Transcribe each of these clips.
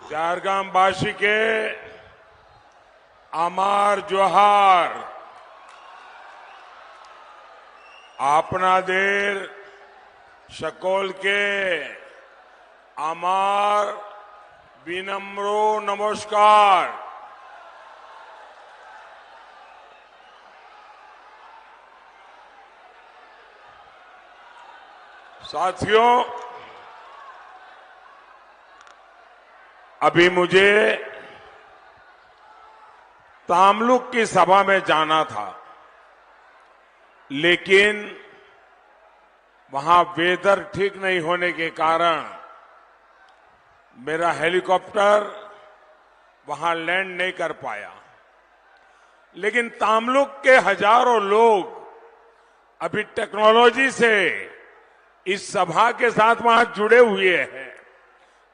झारग्रामवासी के अमार जोहार आपनादेर सकल के अमार विनम्रो नमस्कार। साथियों, अभी मुझे तामलुक की सभा में जाना था, लेकिन वहां वेदर ठीक नहीं होने के कारण मेरा हेलीकॉप्टर वहां लैंड नहीं कर पाया। लेकिन तामलुक के हजारों लोग अभी टेक्नोलॉजी से इस सभा के साथ वहां जुड़े हुए हैं,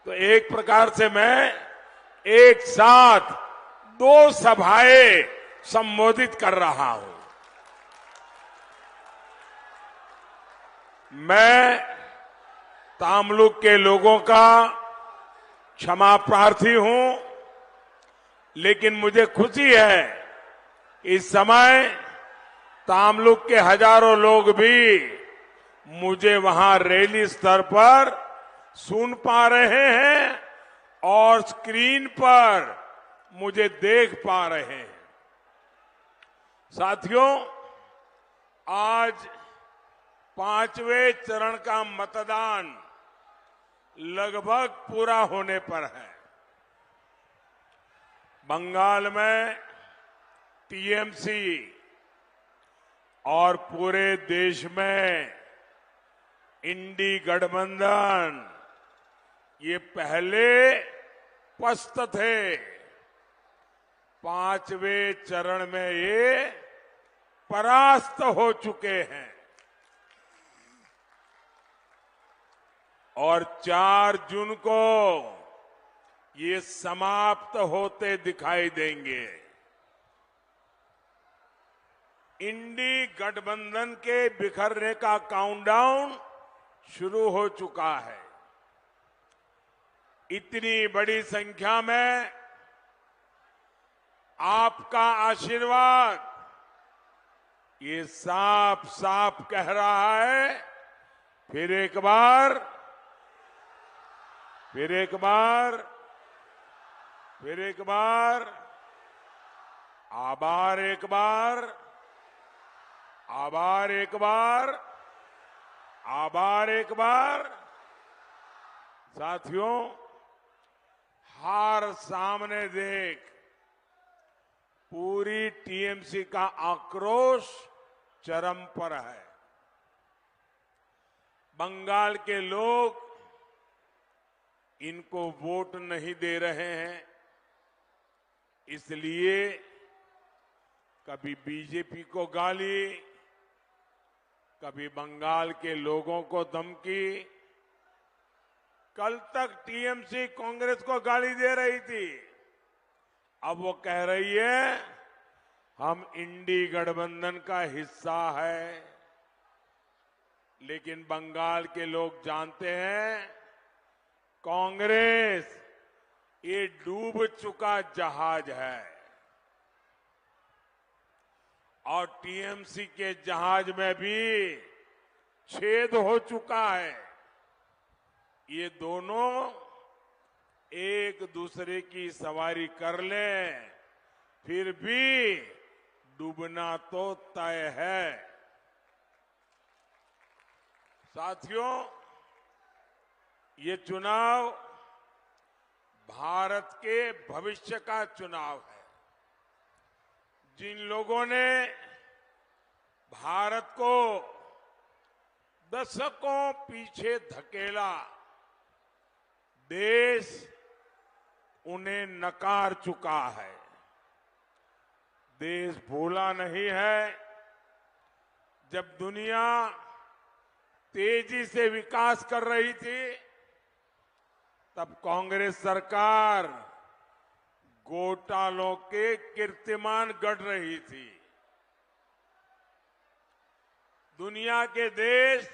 तो एक प्रकार से मैं एक साथ 2 सभाएं संबोधित कर रहा हूं। मैं तामलुक के लोगों का क्षमा प्रार्थी हूं, लेकिन मुझे खुशी है इस समय तामलुक के हजारों लोग भी मुझे वहां रैली स्तर पर सुन पा रहे हैं और स्क्रीन पर मुझे देख पा रहे हैं। साथियों, आज 5वें चरण का मतदान लगभग पूरा होने पर है। बंगाल में टीएमसी और पूरे देश में इंडी गठबंधन ये पहले पस्त थे। 5वें चरण में ये परास्त हो चुके हैं और 4 जून को ये समाप्त होते दिखाई देंगे। इंडी गठबंधन के बिखरने का काउंटडाउन शुरू हो चुका है। इतनी बड़ी संख्या में आपका आशीर्वाद ये साफ साफ कह रहा है, फिर एक बार आभार, एक बार। साथियों, हार सामने देख पूरी टीएमसी का आक्रोश चरम पर है। बंगाल के लोग इनको वोट नहीं दे रहे हैं, इसलिए कभी बीजेपी को गाली, कभी बंगाल के लोगों को धमकी। कल तक टीएमसी कांग्रेस को गाली दे रही थी, अब वो कह रही है हम इंडी गठबंधन का हिस्सा है। लेकिन बंगाल के लोग जानते हैं कांग्रेस ये डूब चुका जहाज है और टीएमसी के जहाज में भी छेद हो चुका है। ये दोनों एक दूसरे की सवारी कर लें, फिर भी डूबना तो तय है। साथियों, ये चुनाव भारत के भविष्य का चुनाव है। जिन लोगों ने भारत को दशकों पीछे धकेला, देश उन्हें नकार चुका है। देश भूला नहीं है, जब दुनिया तेजी से विकास कर रही थी तब कांग्रेस सरकार घोटालों के कीर्तिमान गढ़ रही थी। दुनिया के देश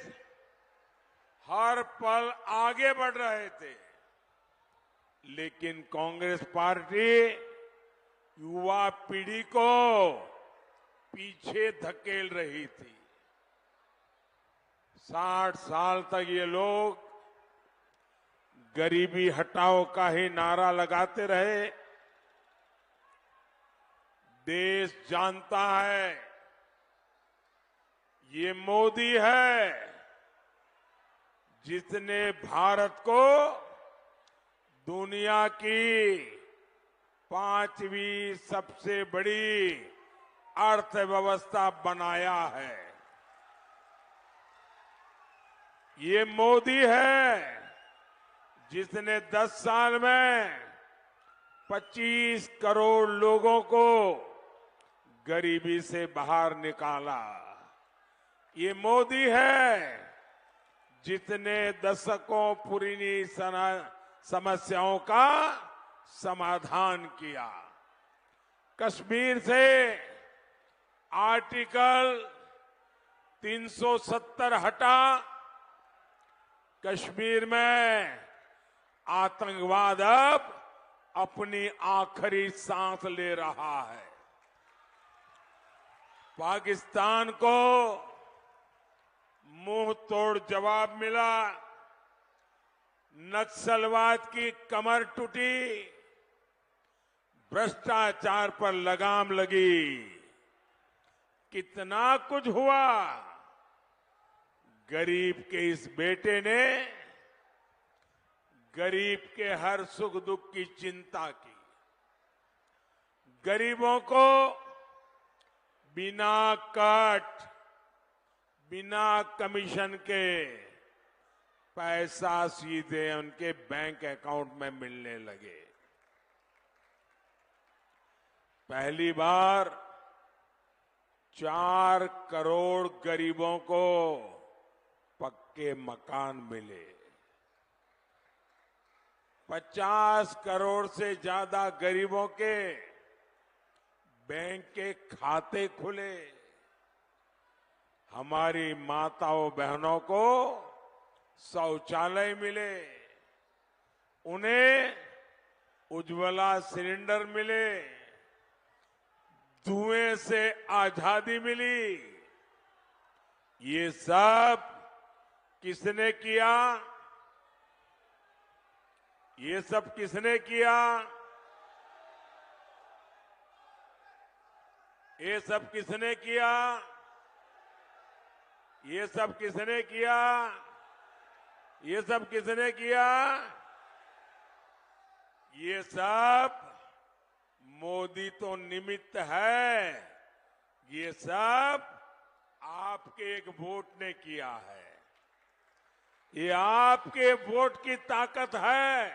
हर पल आगे बढ़ रहे थे, लेकिन कांग्रेस पार्टी युवा पीढ़ी को पीछे धकेल रही थी। 60 साल तक ये लोग गरीबी हटाओ का ही नारा लगाते रहे। देश जानता है ये मोदी है जिसने भारत को दुनिया की 5वीं सबसे बड़ी अर्थव्यवस्था बनाया है। ये मोदी है जिसने 10 साल में 25 करोड़ लोगों को गरीबी से बाहर निकाला। ये मोदी है जिसने दशकों पुरानी समस्याओं का समाधान किया। कश्मीर से आर्टिकल 370 हटा, कश्मीर में आतंकवाद अब अपनी आखिरी सांस ले रहा है। पाकिस्तान को मुंह तोड़ जवाब मिला, नक्सलवाद की कमर टूटी, भ्रष्टाचार पर लगाम लगी। कितना कुछ हुआ। गरीब के इस बेटे ने गरीब के हर सुख दुख की चिंता की। गरीबों को बिना कट, बिना कमीशन के पैसा सीधे उनके बैंक अकाउंट में मिलने लगे। पहली बार 4 करोड़ गरीबों को पक्के मकान मिले। 50 करोड़ से ज्यादा गरीबों के बैंक के खाते खुले। हमारी माताओं बहनों को शौचालय मिले, उन्हें उज्ज्वला सिलेंडर मिले, धुएं से आजादी मिली। ये सब किसने किया? ये सब किसने किया? ये सब किसने किया? ये सब किसने किया? ये सब किसने किया? ये सब मोदी तो निमित्त है, ये सब आपके एक वोट ने किया है। ये आपके वोट की ताकत है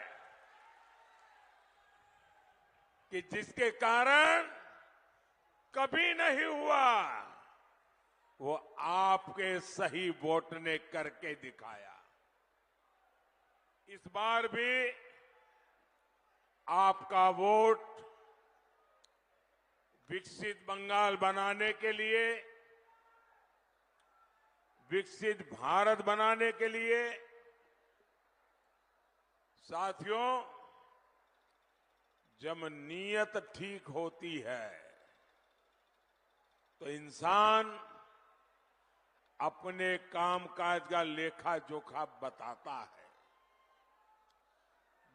कि जिसके कारण कभी नहीं हुआ, वो आपके सही वोट ने करके दिखाया। इस बार भी आपका वोट विकसित बंगाल बनाने के लिए, विकसित भारत बनाने के लिए। साथियों, जब नीयत ठीक होती है तो इंसान अपने कामकाज का लेखा जोखा बताता है।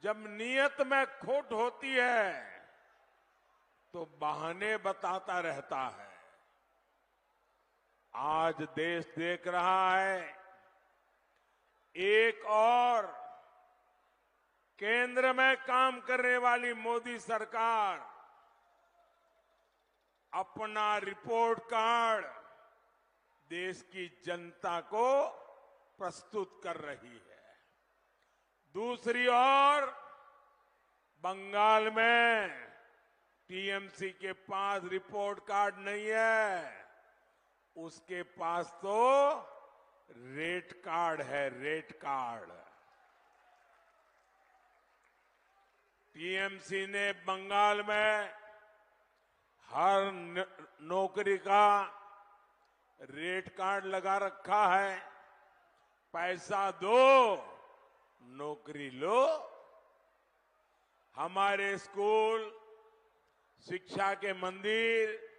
जब नीयत में खोट होती है तो बहाने बताता रहता है। आज देश देख रहा है, एक और केंद्र में काम करने वाली मोदी सरकार अपना रिपोर्ट कार्ड देश की जनता को प्रस्तुत कर रही है। दूसरी ओर बंगाल में टीएमसी के पास रिपोर्ट कार्ड नहीं है, उसके पास तो रेट कार्ड है, रेट कार्ड। टीएमसी ने बंगाल में हर नौकरी का रेट कार्ड लगा रखा है। पैसा दो, नौकरी लो। हमारे स्कूल, शिक्षा के मंदिर,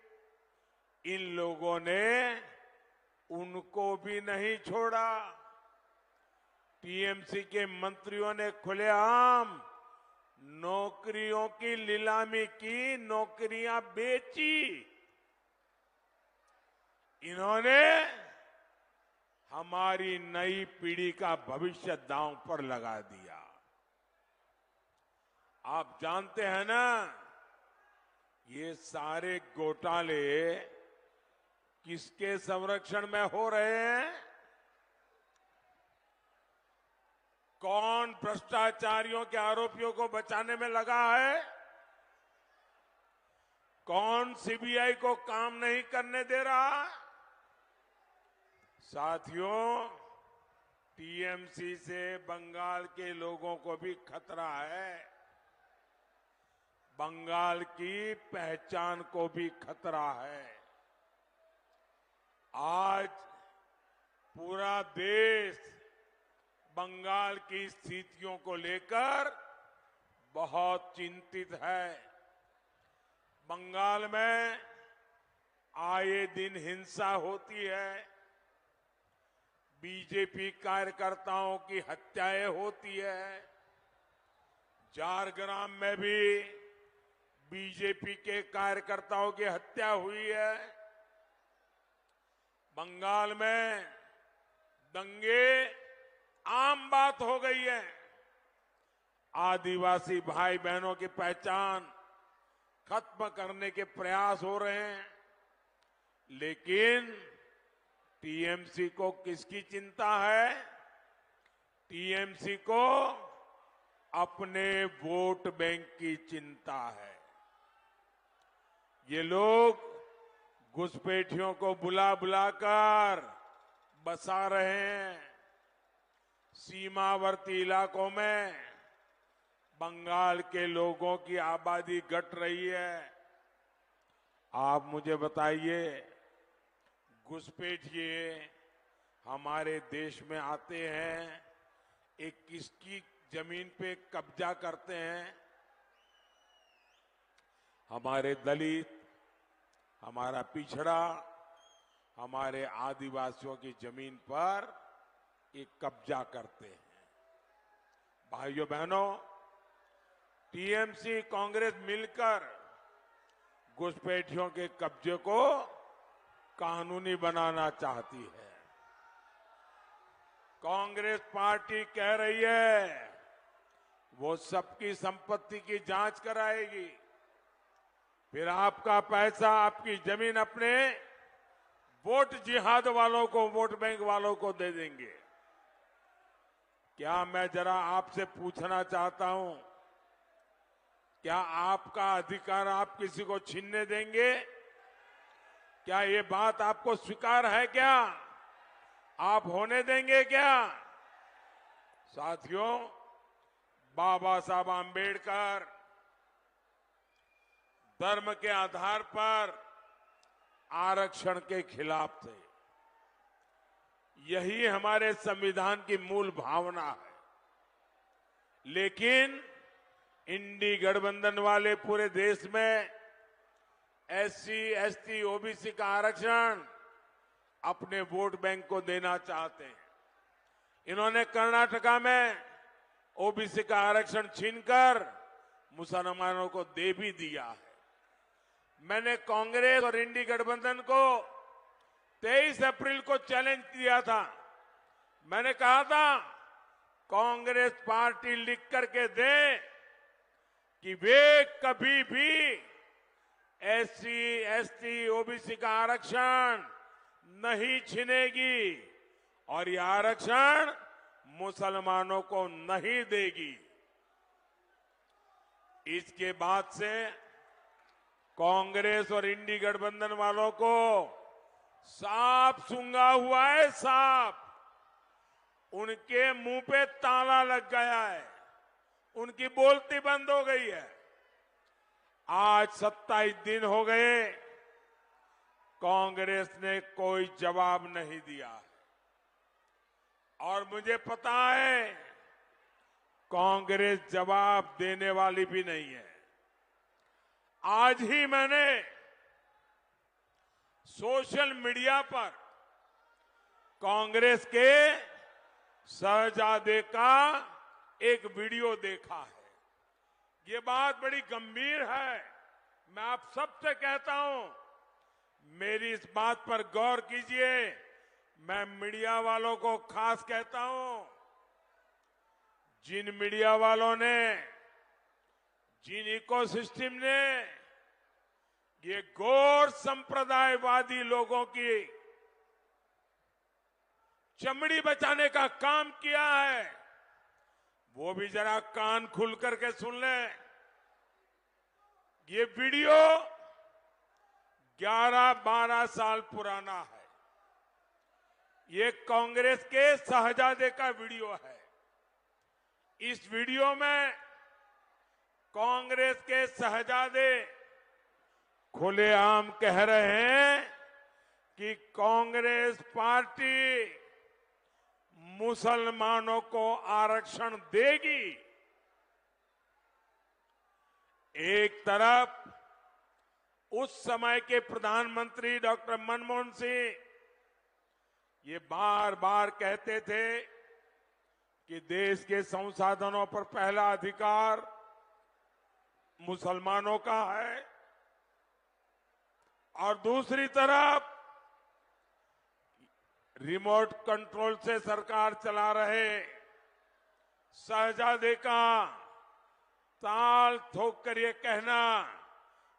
इन लोगों ने उनको भी नहीं छोड़ा। टीएमसी के मंत्रियों ने खुलेआम नौकरियों की नीलामी की, नौकरियां बेची। इन्होंने हमारी नई पीढ़ी का भविष्य दांव पर लगा दिया। आप जानते हैं ना, ये सारे घोटाले किसके संरक्षण में हो रहे हैं? कौन भ्रष्टाचारियों के आरोपियों को बचाने में लगा है? कौन सीबीआई को काम नहीं करने दे रहा? साथियों, टीएमसी से बंगाल के लोगों को भी खतरा है। बंगाल की पहचान को भी खतरा है। आज पूरा देश बंगाल की स्थितियों को लेकर बहुत चिंतित है। बंगाल में आए दिन हिंसा होती है, बीजेपी कार्यकर्ताओं की हत्याएं होती है। झारग्राम में भी बीजेपी के कार्यकर्ताओं की हत्या हुई है। बंगाल में दंगे आम बात हो गई है। आदिवासी भाई बहनों की पहचान खत्म करने के प्रयास हो रहे हैं। लेकिन टीएमसी को किसकी चिंता है? टीएमसी को अपने वोट बैंक की चिंता है। ये लोग घुसपैठियों को बुला बुलाकर बसा रहे हैं। सीमावर्ती इलाकों में बंगाल के लोगों की आबादी घट रही है। आप मुझे बताइए, घुसपैठिए हमारे देश में आते हैं, एक किसकी जमीन पे कब्जा करते हैं? हमारे दलित, हमारा पिछड़ा, हमारे आदिवासियों की जमीन पर एक कब्जा करते हैं। भाइयों बहनों, टीएमसी कांग्रेस मिलकर घुसपैठियों के कब्जे को कानूनी बनाना चाहती है। कांग्रेस पार्टी कह रही है वो सबकी संपत्ति की जांच कराएगी, फिर आपका पैसा, आपकी जमीन अपने वोट जिहाद वालों को, वोट बैंक वालों को दे देंगे। क्या मैं जरा आपसे पूछना चाहता हूं, क्या आपका अधिकार आप किसी को छीनने देंगे? क्या ये बात आपको स्वीकार है? क्या आप होने देंगे? क्या साथियों, बाबा साहब आंबेडकर धर्म के आधार पर आरक्षण के खिलाफ थे। यही हमारे संविधान की मूल भावना है। लेकिन इंडी गठबंधन वाले पूरे देश में एससी, एसटी, ओबीसी का आरक्षण अपने वोट बैंक को देना चाहते हैं। इन्होंने कर्नाटका में ओबीसी का आरक्षण छीनकर मुसलमानों को दे भी दिया है। मैंने कांग्रेस और इंडी गठबंधन को 23 अप्रैल को चैलेंज किया था। मैंने कहा था कांग्रेस पार्टी लिख करके दे कि वे कभी भी एससी, एसटी, ओबीसी का आरक्षण नहीं छीनेगी और यह आरक्षण मुसलमानों को नहीं देगी। इसके बाद से कांग्रेस और इंडी गठबंधन वालों को सांप सूंघा हुआ है। सांप, उनके मुंह पे ताला लग गया है, उनकी बोलती बंद हो गई है। आज 27 दिन हो गए, कांग्रेस ने कोई जवाब नहीं दिया। और मुझे पता है कांग्रेस जवाब देने वाली भी नहीं है। आज ही मैंने सोशल मीडिया पर कांग्रेस के शहजादे का एक वीडियो देखा है। ये बात बड़ी गंभीर है। मैं आप सबसे कहता हूं, मेरी इस बात पर गौर कीजिए। मैं मीडिया वालों को खास कहता हूं, जिन मीडिया वालों ने, जिन इकोसिस्टम ने ये गौर संप्रदायवादी लोगों की चमड़ी बचाने का काम किया है, वो भी जरा कान खुल करके सुन लें। ये वीडियो 11-12 साल पुराना है। ये कांग्रेस के शहजादे का वीडियो है। इस वीडियो में कांग्रेस के शहजादे खुलेआम कह रहे हैं कि कांग्रेस पार्टी मुसलमानों को आरक्षण देगी। एक तरफ उस समय के प्रधानमंत्री डॉक्टर मनमोहन सिंह ये बार बार कहते थे कि देश के संसाधनों पर पहला अधिकार मुसलमानों का है, और दूसरी तरफ रिमोट कंट्रोल से सरकार चला रहे शहजादे का ताल ठोक कर ये कहना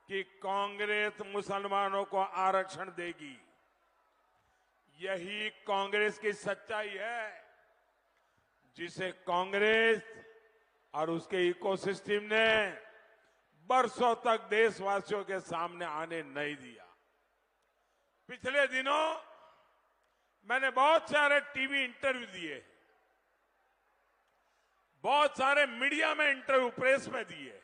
कि कांग्रेस मुसलमानों को आरक्षण देगी। यही कांग्रेस की सच्चाई है, जिसे कांग्रेस और उसके इकोसिस्टम ने बरसों तक देशवासियों के सामने आने नहीं दिया। पिछले दिनों मैंने बहुत सारे टीवी इंटरव्यू दिए, बहुत सारे मीडिया में इंटरव्यू प्रेस में दिए,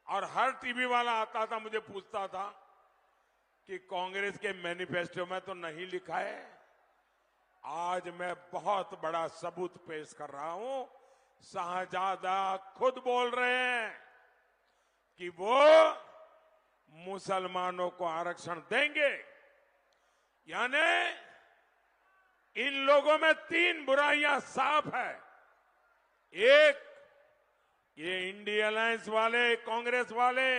और हर टीवी वाला आता था, मुझे पूछता था कि कांग्रेस के मैनिफेस्टो में तो नहीं लिखा है। आज मैं बहुत बड़ा सबूत पेश कर रहा हूं। शहजादा खुद बोल रहे हैं कि वो मुसलमानों को आरक्षण देंगे। यानी इन लोगों में 3 बुराइयां साफ है। एक, ये इंडिया अलायंस वाले, कांग्रेस वाले,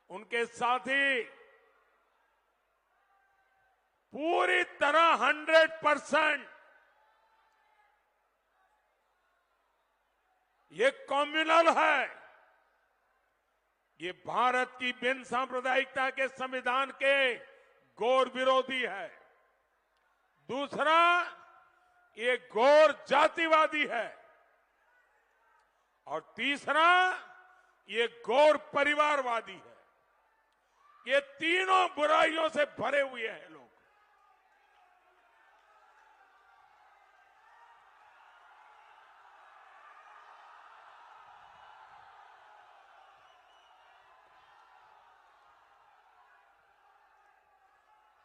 उनके साथी पूरी तरह 100% ये कम्युनल है। ये भारत की बिन सांप्रदायिकता के संविधान के घोर विरोधी है। दूसरा, ये घोर जातिवादी है, और तीसरा, ये घोर परिवारवादी है। ये तीनों बुराइयों से भरे हुए हैं लोग।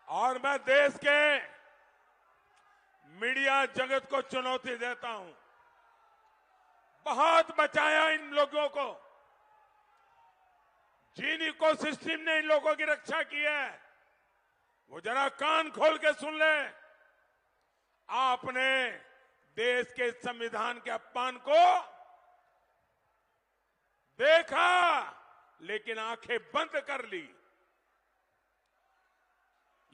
और मैं देश के मीडिया जगत को चुनौती देता हूं। बहुत बचाया इन लोगों को। जिन इकोसिस्टम ने इन लोगों की रक्षा की है, वो जरा कान खोल के सुन ले। आपने देश के संविधान के अपमान को देखा, लेकिन आंखें बंद कर ली।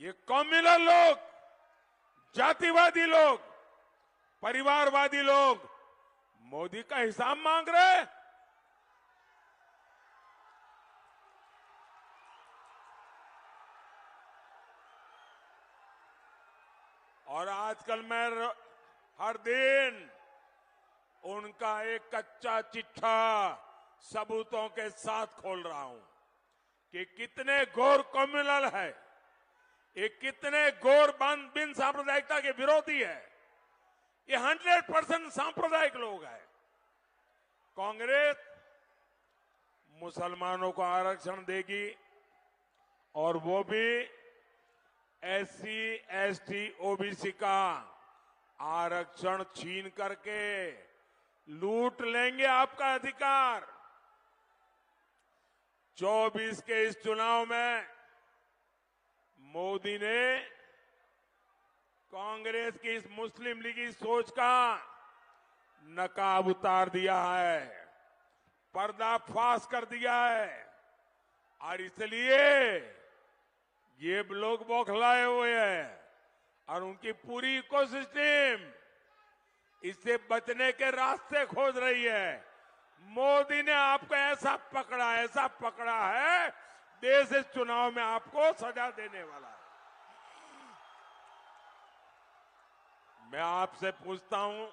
ये कम्युनल लोग, जातिवादी लोग, परिवारवादी लोग मोदी का हिसाब मांग रहे। और आजकल मैं हर दिन उनका एक कच्चा चिट्ठा सबूतों के साथ खोल रहा हूं कि कितने घोर कम्युनल है, ये कितने घोर बिन सांप्रदायिकता के विरोधी है। ये 100% सांप्रदायिक लोग हैं। कांग्रेस मुसलमानों को आरक्षण देगी, और वो भी SC, ST, OBC का आरक्षण छीन करके लूट लेंगे आपका अधिकार। 24 के इस चुनाव में मोदी ने कांग्रेस की इस मुस्लिम लीग की सोच का नकाब उतार दिया है, पर्दाफाश कर दिया है, और इसलिए ये लोग बौखलाए हुए हैं और उनकी पूरी इकोसिस्टम इससे बचने के रास्ते खोज रही है। मोदी ने आपको ऐसा पकड़ा है, देश इस चुनाव में आपको सजा देने वाला है। मैं आपसे पूछता हूं,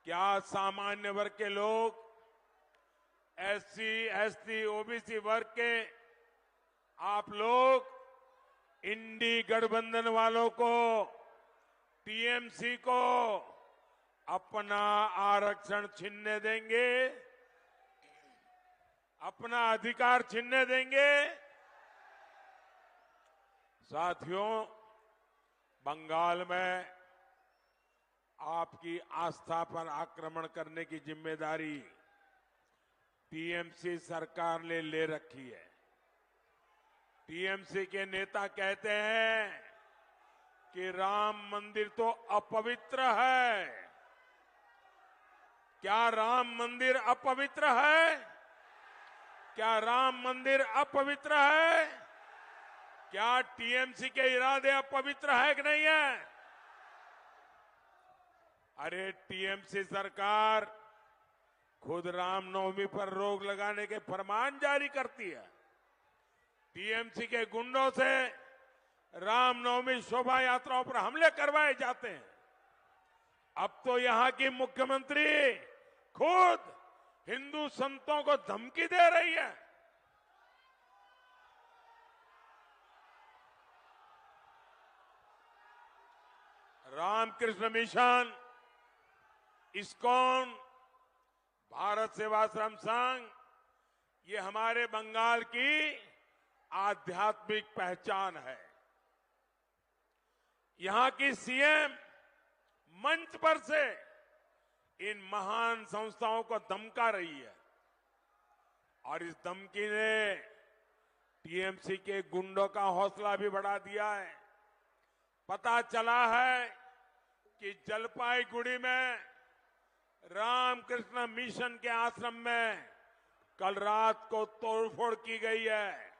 क्या सामान्य वर्ग के लोग, एससी, एसटी, ओबीसी वर्ग के आप लोग इंडी गठबंधन वालों को, टीएमसी को अपना आरक्षण छीनने देंगे? अपना अधिकार छीनने देंगे? साथियों, बंगाल में आपकी आस्था पर आक्रमण करने की जिम्मेदारी टीएमसी सरकार ने ले रखी है। टीएमसी के नेता कहते हैं कि राम मंदिर तो अपवित्र है। क्या राम मंदिर अपवित्र है? क्या राम मंदिर अपवित्र है? क्या टीएमसी के इरादे अपवित्र है कि नहीं है? अरे टीएमसी सरकार खुद रामनवमी पर रोक लगाने के फरमान जारी करती है। टीएमसी के गुंडों से रामनवमी शोभा यात्राओं पर हमले करवाए जाते हैं। अब तो यहां की मुख्यमंत्री खुद हिंदू संतों को धमकी दे रही है। रामकृष्ण मिशन, इस्कॉन, भारत सेवाश्रम संघ, ये हमारे बंगाल की आध्यात्मिक पहचान है। यहां की सीएम मंच पर से इन महान संस्थाओं को धमका रही है और इस धमकी ने टीएमसी के गुंडों का हौसला भी बढ़ा दिया है। पता चला है कि जलपाईगुड़ी में रामकृष्ण मिशन के आश्रम में कल रात को तोड़फोड़ की गई है।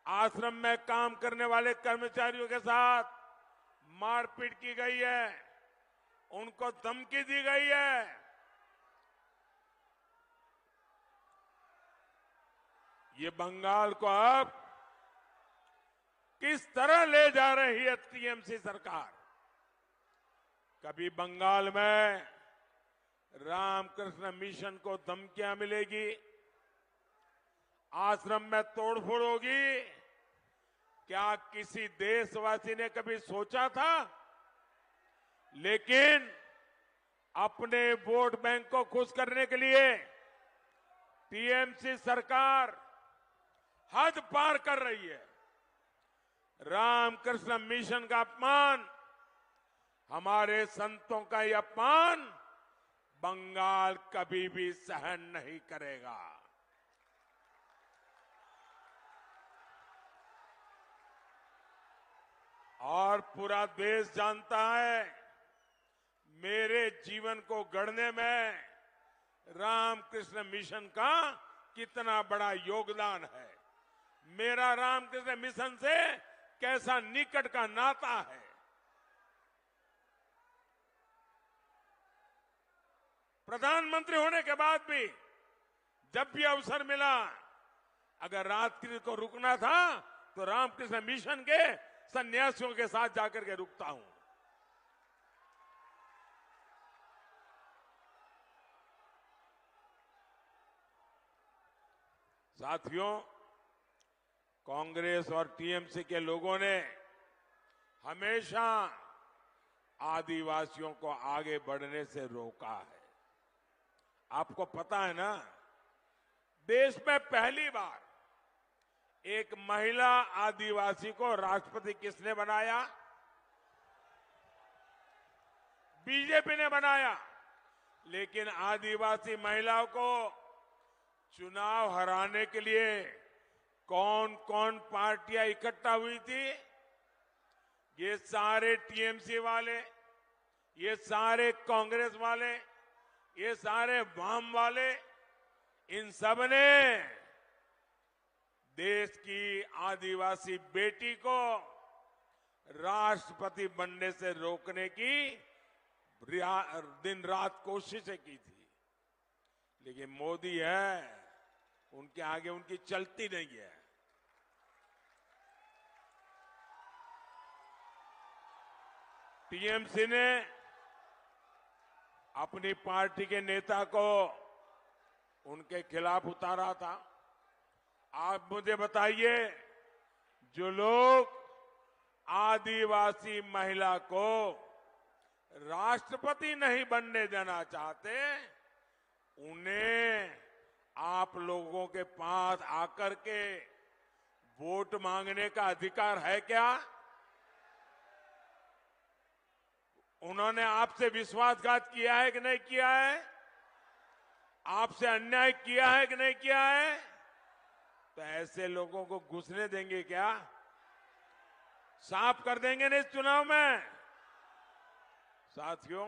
आश्रम में काम करने वाले कर्मचारियों के साथ मारपीट की गई है, उनको धमकी दी गई है। ये बंगाल को अब किस तरह ले जा रही है टीएमसी सरकार? कभी बंगाल में रामकृष्ण मिशन को धमकियां मिलेगी, आश्रम में तोड़फोड़ होगी, क्या किसी देशवासी ने कभी सोचा था? लेकिन अपने वोट बैंक को खुश करने के लिए टीएमसी सरकार हद पार कर रही है। रामकृष्ण मिशन का अपमान, हमारे संतों का यह अपमान बंगाल कभी भी सहन नहीं करेगा। और पूरा देश जानता है मेरे जीवन को गढ़ने में रामकृष्ण मिशन का कितना बड़ा योगदान है, मेरा रामकृष्ण मिशन से कैसा निकट का नाता है। प्रधानमंत्री होने के बाद भी जब भी अवसर मिला, अगर रात्रि को रुकना था तो रामकृष्ण मिशन के सन्यासियों के साथ जाकर के रुकता हूं। साथियों, कांग्रेस और टीएमसी के लोगों ने हमेशा आदिवासियों को आगे बढ़ने से रोका है। आपको पता है ना, देश में पहली बार एक महिला आदिवासी को राष्ट्रपति किसने बनाया? बीजेपी ने बनाया। लेकिन आदिवासी महिलाओं को चुनाव हराने के लिए कौन कौन पार्टियां इकट्ठा हुई थी? ये सारे टीएमसी वाले, ये सारे कांग्रेस वाले, ये सारे वाम वाले, इन सब ने देश की आदिवासी बेटी को राष्ट्रपति बनने से रोकने की दिन रात कोशिशें की थी। लेकिन मोदी है, उनके आगे उनकी चलती नहीं है। टीएमसी ने अपनी पार्टी के नेता को उनके खिलाफ उतारा था। आप मुझे बताइए, जो लोग आदिवासी महिला को राष्ट्रपति नहीं बनने देना चाहते, उन्हें आप लोगों के पास आकर के वोट मांगने का अधिकार है क्या? उन्होंने आपसे विश्वासघात किया है कि नहीं किया है? आपसे अन्याय किया है कि नहीं किया है? तो ऐसे लोगों को घुसने देंगे क्या? साफ कर देंगे ना इस चुनाव में? साथियों,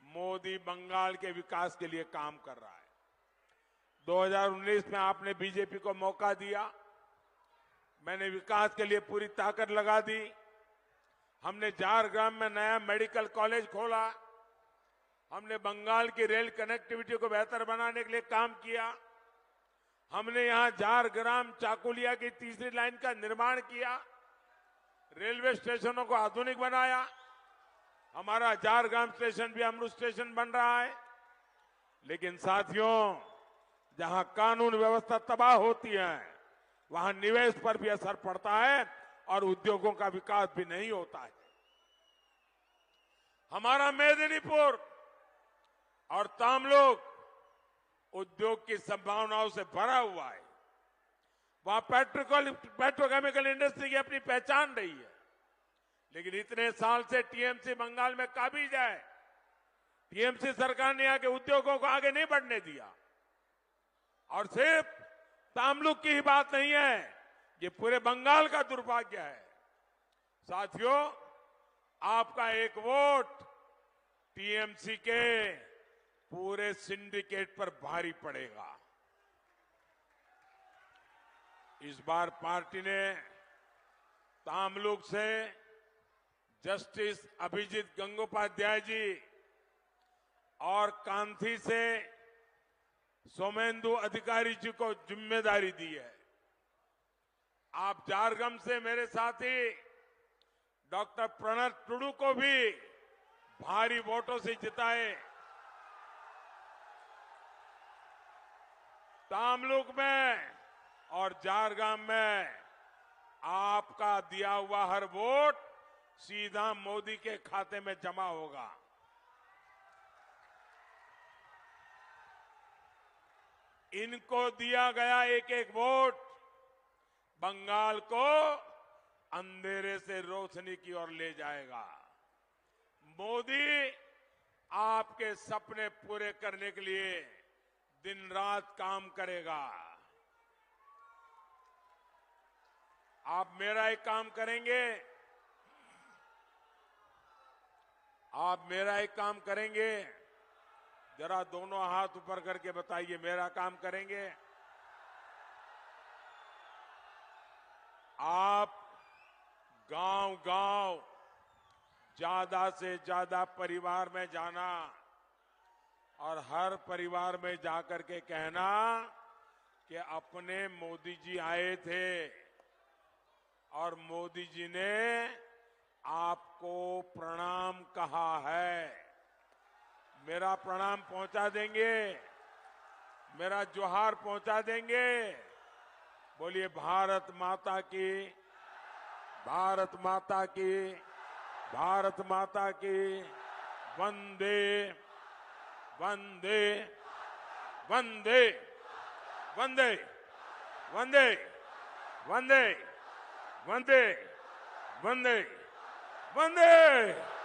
मोदी बंगाल के विकास के लिए काम कर रहा है। 2019 में आपने बीजेपी को मौका दिया, मैंने विकास के लिए पूरी ताकत लगा दी। हमने झारग्राम में नया मेडिकल कॉलेज खोला, हमने बंगाल की रेल कनेक्टिविटी को बेहतर बनाने के लिए काम किया, हमने यहां झारग्राम चाकुलिया की तीसरी लाइन का निर्माण किया, रेलवे स्टेशनों को आधुनिक बनाया, हमारा झारग्राम स्टेशन भी अमृत स्टेशन बन रहा है। लेकिन साथियों, जहां कानून व्यवस्था तबाह होती है, वहां निवेश पर भी असर पड़ता है और उद्योगों का विकास भी नहीं होता है। हमारा मेदिनीपुर और तामलुक उद्योग की संभावनाओं से भरा हुआ है। वहां पेट्रोकेमिकल इंडस्ट्री की अपनी पहचान रही है। लेकिन इतने साल से टीएमसी बंगाल में काबिज है। टीएमसी सरकार ने यहाँ के उद्योगों को आगे नहीं बढ़ने दिया। और सिर्फ तामलुक की ही बात नहीं है, ये पूरे बंगाल का दुर्भाग्य है। साथियों, आपका एक वोट टीएमसी के पूरे सिंडिकेट पर भारी पड़ेगा। इस बार पार्टी ने तामलुक से जस्टिस अभिजीत गंगोपाध्याय जी और कांथी से सोमेंदु अधिकारी जी को जिम्मेदारी दी है। आप झारग्राम से मेरे साथी डॉक्टर प्रणब टुडू को भी भारी वोटों से जिताए। तामलुक में और झारग्राम में आपका दिया हुआ हर वोट सीधा मोदी के खाते में जमा होगा। इनको दिया गया एक एक वोट बंगाल को अंधेरे से रोशनी की ओर ले जाएगा। मोदी आपके सपने पूरे करने के लिए दिन रात काम करेगा। आप मेरा एक काम करेंगे, आप मेरा एक काम करेंगे, जरा दोनों हाथ ऊपर करके बताइए, मेरा काम करेंगे? आप गांव-गांव ज्यादा से ज्यादा परिवार में जाना और हर परिवार में जाकर के कहना कि अपने मोदी जी आए थे और मोदी जी ने आपको प्रणाम कहा है। मेरा प्रणाम पहुंचा देंगे, मेरा जोहार पहुंचा देंगे। बोलिए भारत माता की, भारत माता की, भारत माता की। वंदे वंदे वंदे वंदे वंदे वंदे वंदे वंदे वंदे।